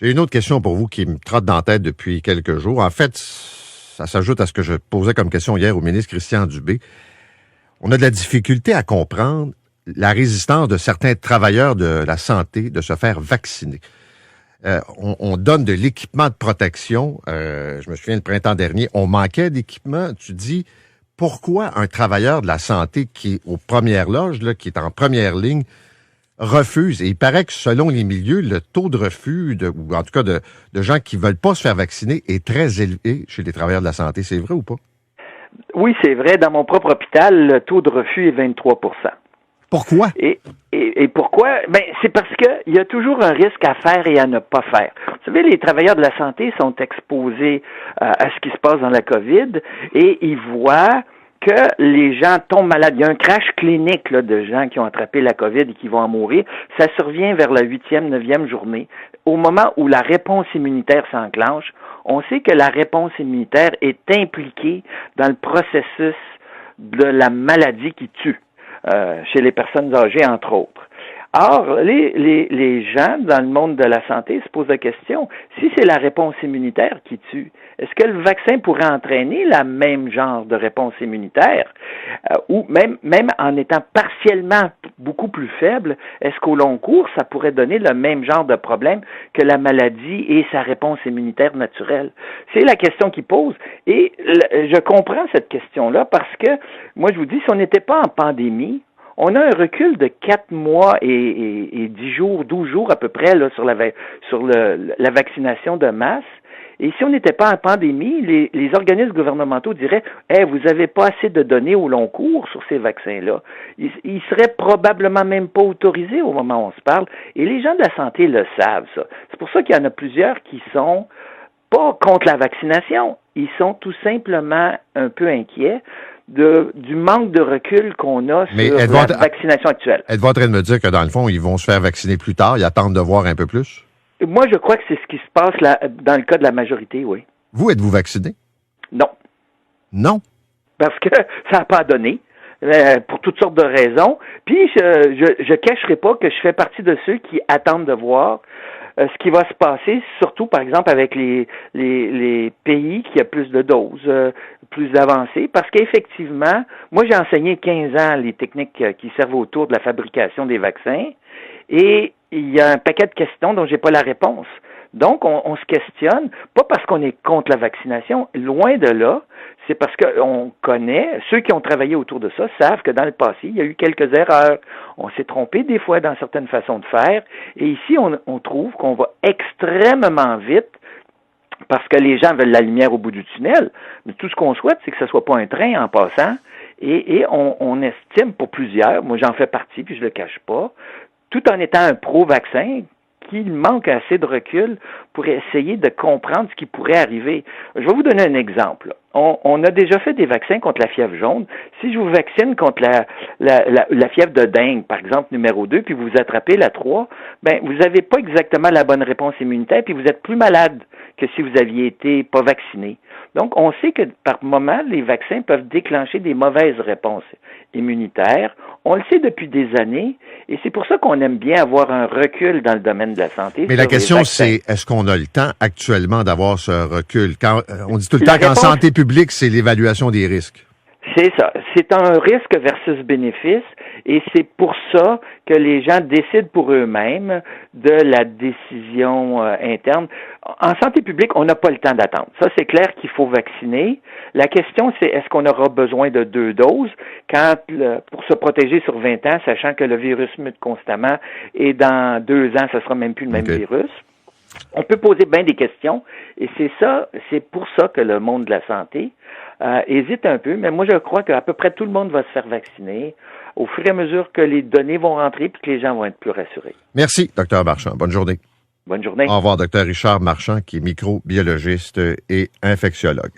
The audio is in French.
J'ai une autre question pour vous qui me trotte dans la tête depuis quelques jours. En fait, ça s'ajoute à ce que je posais comme question hier au ministre Christian Dubé. On a de la difficulté à comprendre la résistance de certains travailleurs de la santé de se faire vacciner. On donne de l'équipement de protection. Je me souviens, le printemps dernier, on manquait d'équipement. Tu dis, pourquoi un travailleur de la santé qui est aux premières loges, là, qui est en première ligne, refuse? Et il paraît que selon les milieux, le taux de refus, ou en tout cas de gens qui ne veulent pas se faire vacciner, est très élevé chez les travailleurs de la santé. C'est vrai ou pas? Oui, c'est vrai. Dans mon propre hôpital, le taux de refus est 23 %. Pourquoi? Et pourquoi? Ben, c'est parce que il y a toujours un risque à faire et à ne pas faire. Vous savez, les travailleurs de la santé sont exposés à ce qui se passe dans la COVID et ils voient que les gens tombent malades. Il y a un crash clinique là, de gens qui ont attrapé la COVID et qui vont en mourir. Ça survient vers la 8e, 9e journée. Au moment où la réponse immunitaire s'enclenche, on sait que la réponse immunitaire est impliquée dans le processus de la maladie qui tue. Chez les personnes âgées, entre autres. Or, les gens dans le monde de la santé se posent la question, si c'est la réponse immunitaire qui tue, est-ce que le vaccin pourrait entraîner la même genre de réponse immunitaire? Ou même en étant partiellement beaucoup plus faible, est-ce qu'au long cours, ça pourrait donner le même genre de problème que la maladie et sa réponse immunitaire naturelle? C'est la question qu'ils posent. Et je comprends cette question-là parce que, moi, je vous dis, si on n'était pas en pandémie, on a un recul de 4 mois et 10 jours, 12 jours à peu près là, sur la vaccination de masse. Et si on n'était pas en pandémie, les organismes gouvernementaux diraient « Hey, vous n'avez pas assez de données au long cours sur ces vaccins-là. » Ils seraient probablement même pas autorisés au moment où on se parle. Et les gens de la santé le savent, ça. C'est pour ça qu'il y en a plusieurs qui sont pas contre la vaccination. Ils sont tout simplement un peu inquiets du manque de recul qu'on a sur la vaccination actuelle. Êtes-vous en train de me dire que, dans le fond, ils vont se faire vacciner plus tard, ils attendent de voir un peu plus? Moi, je crois que c'est ce qui se passe là, dans le cas de la majorité, oui. Vous, êtes-vous vacciné? Non. Non? Parce que ça n'a pas donné, pour toutes sortes de raisons. Puis, je cacherai pas que je fais partie de ceux qui attendent de voir ce qui va se passer, surtout, par exemple, avec les pays qui ont plus de doses, plus avancées, parce qu'effectivement, moi, j'ai enseigné 15 ans les techniques qui servent autour de la fabrication des vaccins, et il y a un paquet de questions dont j'ai pas la réponse. Donc, on se questionne, pas parce qu'on est contre la vaccination, loin de là, c'est parce qu'on connaît, ceux qui ont travaillé autour de ça savent que dans le passé, il y a eu quelques erreurs. On s'est trompé des fois dans certaines façons de faire. Et ici, on trouve qu'on va extrêmement vite parce que les gens veulent la lumière au bout du tunnel. Mais tout ce qu'on souhaite, c'est que ce soit pas un train en passant. Et on estime pour plusieurs, moi j'en fais partie, puis je le cache pas, tout en étant un pro-vaccin, qu'il manque assez de recul pour essayer de comprendre ce qui pourrait arriver. Je vais vous donner un exemple. On a déjà fait des vaccins contre la fièvre jaune. Si je vous vaccine contre la fièvre de dengue, par exemple, numéro 2, puis vous attrapez la 3, ben vous n'avez pas exactement la bonne réponse immunitaire, puis vous êtes plus malade que si vous aviez été pas vacciné. Donc, on sait que par moment, les vaccins peuvent déclencher des mauvaises réponses immunitaires. On le sait depuis des années, et c'est pour ça qu'on aime bien avoir un recul dans le domaine de la santé. Mais la question, c'est, est-ce qu'on a le temps actuellement d'avoir ce recul? On dit tout le temps qu'en santé publique, c'est l'évaluation des risques. C'est ça. C'est un risque versus bénéfice, et c'est pour ça que les gens décident pour eux-mêmes de la décision interne. En santé publique, on n'a pas le temps d'attendre. Ça, c'est clair qu'il faut vacciner. La question, c'est est-ce qu'on aura besoin de 2 doses pour se protéger sur 20 ans, sachant que le virus mute constamment et dans 2 ans, ce sera même plus le même virus. On peut poser bien des questions, et c'est pour ça que le monde de la santé hésite un peu, mais moi je crois qu'à peu près tout le monde va se faire vacciner au fur et à mesure que les données vont rentrer puis que les gens vont être plus rassurés. Merci, Dr Marchand. Bonne journée. Bonne journée. Au revoir, Dr Richard Marchand, qui est microbiologiste et infectiologue.